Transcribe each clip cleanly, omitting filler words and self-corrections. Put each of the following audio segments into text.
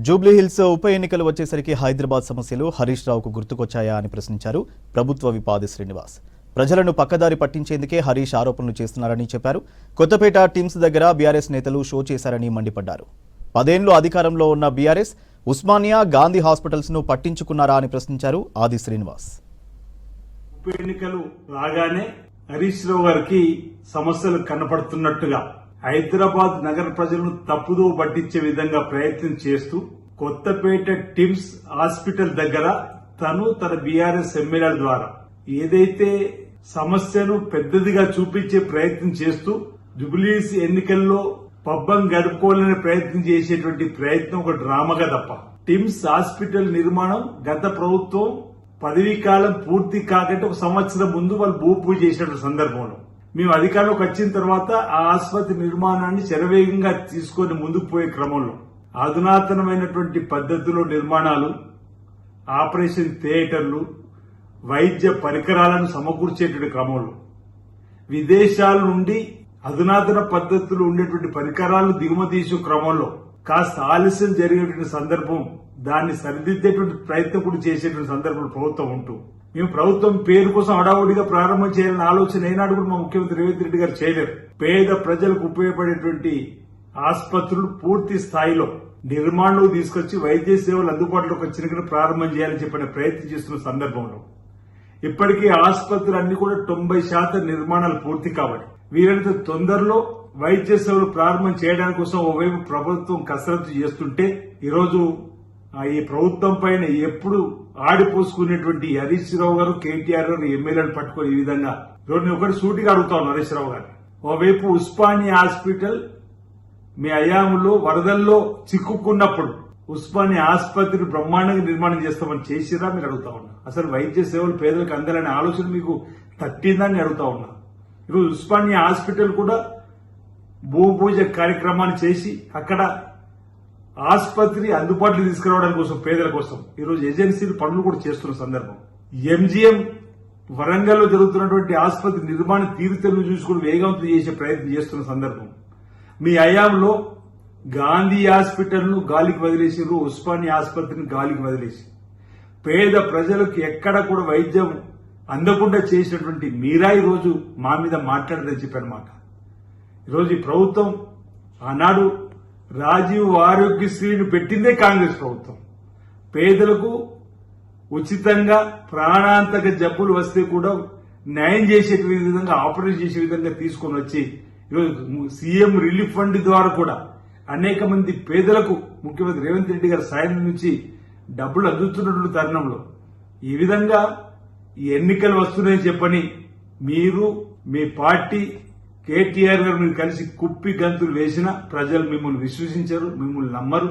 జూబ్లీహిల్స్ ఉప ఎన్నికలు వచ్చేసరికి హైదరాబాద్ సమస్యలు హరీష్ రావుకు గుర్తుకొచ్చాయా అని ప్రశ్నించారు ప్రభుత్వ విపాది శ్రీనివాస్. ప్రజలను పక్కదారి పట్టించేందుకే హరీష్ ఆరోపణలు చేస్తున్నారని చెప్పారు. కొత్తపేట టీమ్స్ దగ్గర బీఆర్ఎస్ నేతలు షో చేశారని మండిపడ్డారు. 10 ఏళ్లు అధికారంలో ఉన్న బీఆర్ఎస్ ఉస్మానియా, గాంధీ హాస్పిటల్స్ ను పట్టించుకున్నారా అని ప్రశ్నించారు ఆది శ్రీనివాస్. ఉప ఎన్నికలు రాగానే హరీష్ రావు గారికి సమస్యలు కనపడుతున్నట్టుగా హైదరాబాద్ నగర ప్రజలను తప్పుదో పట్టించే విధంగా ప్రయత్నం చేస్తూ కొత్తపేట టిమ్స్ హాస్పిటల్ దగ్గర తన బీఆర్ఎస్ ఎమ్మెల్యేల ద్వారా ఏదైతే సమస్యను పెద్దదిగా చూపించే ప్రయత్నం చేస్తూ జూబ్లీహిల్స్ ఎన్నికల్లో పబ్బం గడుపుకోవాలనే ప్రయత్నం చేసేటువంటి ప్రయత్నం ఒక డ్రామాగా తప్ప. టిమ్స్ హాస్పిటల్ నిర్మాణం గత ప్రభుత్వం పదవీ కాలం పూర్తి కాకంటే 1 సంవత్సరం ముందు వాళ్ళు భూపూజ చేసినటువంటి సందర్భంలో మేము అధికారంలోకి వచ్చిన తర్వాత ఆ ఆసుపత్రి నిర్మాణాన్ని శరవేగంగా తీసుకొని ముందుకు పోయే క్రమంలో అధునాతనమైనటువంటి పద్ధతిలో నిర్మాణాలు, ఆపరేషన్ థియేటర్లు, వైద్య పరికరాలను సమకూర్చేటువంటి క్రమంలో విదేశాల నుండి అధునాతన పద్ధతులు ఉండేటువంటి పరికరాలను దిగుమతి చేసే క్రమంలో కాస్త ఆలస్యం జరిగేటువంటి సందర్భం, దాన్ని సరిదిద్దేటువంటి ప్రయత్నం కూడా చేసేటువంటి సందర్భంలో ప్రభుత్వం ఉంటూ మేము ప్రభుత్వం పేరు కోసం హడావుడిగా ప్రారంభం చేయాలని ఆలోచన ఏనాడు కూడా మా ముఖ్యమంత్రి రేవంత్ రెడ్డి గారు చేయలేరు. పేద ప్రజలకు ఉపయోగపడేటువంటి ఆసుపత్రులు పూర్తి స్థాయిలో నిర్మాణంలో తీసుకొచ్చి వైద్య సేవలు అందుబాటులోకి వచ్చిన ప్రారంభం చేయాలని చెప్పిన ప్రయత్నం చేస్తున్న సందర్భంలో ఇప్పటికీ ఆసుపత్రులు అన్ని కూడా 90% నిర్మాణాలు పూర్తి కాబట్టి వీరంత తొందరలో వైద్య సేవలు ప్రారంభం చేయడానికి కోసం ఓవైపు ప్రభుత్వం కసరత్తు చేస్తుంటే ఈరోజు ఈ ప్రభుత్వం పైన ఎప్పుడు ఆడిపోసుకునేటువంటి హరీష్ రావు గారు, కేటీఆర్ గారు ఎమ్మెల్యేలు పట్టుకొని ఈ విధంగా నేను ఒకటి సూటిగా అడుగుతాను హరీష్ రావు గారు. ఓవైపు ఉస్మానియా హాస్పిటల్ మీ హయాంలో వరదల్లో చిక్కుకున్నప్పుడు ఉస్మానియా ఆసుపత్రి బ్రహ్మాండంగా నిర్మాణం చేస్తామని చేసిరా మీరు అడుగుతా ఉన్నా. అసలు వైద్య సేవలు పేదలకు అందాలనే ఆలోచన మీకు తట్టిందని అడుగుతా ఉన్నా. ఈరోజు ఉస్మానియా హాస్పిటల్ కూడా భూపూజ కార్యక్రమాన్ని చేసి అక్కడ ఆసుపత్రి అందుబాటులో తీసుకురావడం కోసం పేదల కోసం ఈరోజు ఏజెన్సీలు పనులు కూడా చేస్తున్న సందర్భం. ఎంజీఎం వరంగల్లో జరుగుతున్నటువంటి ఆసుపత్రి నిర్మాణ తీరుతెన్ను చూసుకుని వేగవంతం చేసే ప్రయత్నం చేస్తున్న సందర్భం. మీ హయాంలో గాంధీ హాస్పిటల్ ను గాలికి వదిలేసారు, ఉస్మానియా ఆసుపత్రిని గాలికి వదిలేసి పేద ప్రజలకు ఎక్కడ కూడా వైద్యం అందకుండా చేసినటువంటి మీరా ఈరోజు మా మీద మాట్లాడదని చెప్పారన్నమాట. ఈరోజు ఈ ప్రభుత్వం ఆనాడు రాజీవ్ ఆరోగ్యశ్రీని పెట్టిందే కాంగ్రెస్ ప్రభుత్వం. పేదలకు ఉచితంగా ప్రాణాంతక జబ్బులు వస్తే కూడా న్యాయం చేసే విధంగా, ఆపరేషన్ చేసే విధంగా తీసుకొని వచ్చి ఈరోజు సీఎం రిలీఫ్ ఫండ్ ద్వారా కూడా అనేక మంది పేదలకు ముఖ్యమంత్రి రేవంత్ రెడ్డి గారి సాయం నుంచి డబ్బులు అందుతున్నటువంటి తరుణంలో ఈ విధంగా ఈ ఎన్నికలు వస్తున్నాయని చెప్పని మీరు, మీ పార్టీ, కేటీఆర్ గారు మీరు కలిసి కుప్పి గంతులు వేసినా ప్రజలు మిమ్మల్ని విశ్వసించరు, మిమ్మల్ని నమ్మరు.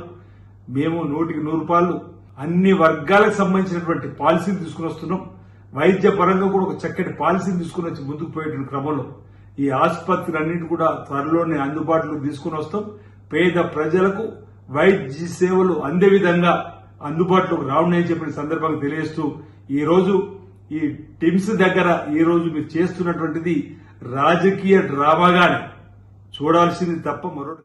మేము 100% అన్ని వర్గాలకు సంబంధించినటువంటి పాలసీలు తీసుకుని వస్తున్నాం. వైద్య పరంగా కూడా ఒక చక్కటి పాలసీని తీసుకుని వచ్చి ముందుకు పోయేటువంటి క్రమంలో ఈ ఆసుపత్రులన్నింటి కూడా త్వరలోనే అందుబాటులోకి తీసుకుని వస్తాం. పేద ప్రజలకు వైద్య సేవలు అందే విధంగా అందుబాటులోకి రావున్నాయని చెప్పిన సందర్భంగా తెలియజేస్తూ ఈ రోజు ఈ టిమ్స్ దగ్గర ఈ రోజు మీరు చేస్తున్నటువంటిది రాజకీయ డ్రామాగానే చూడాల్సింది తప్ప మరొకటి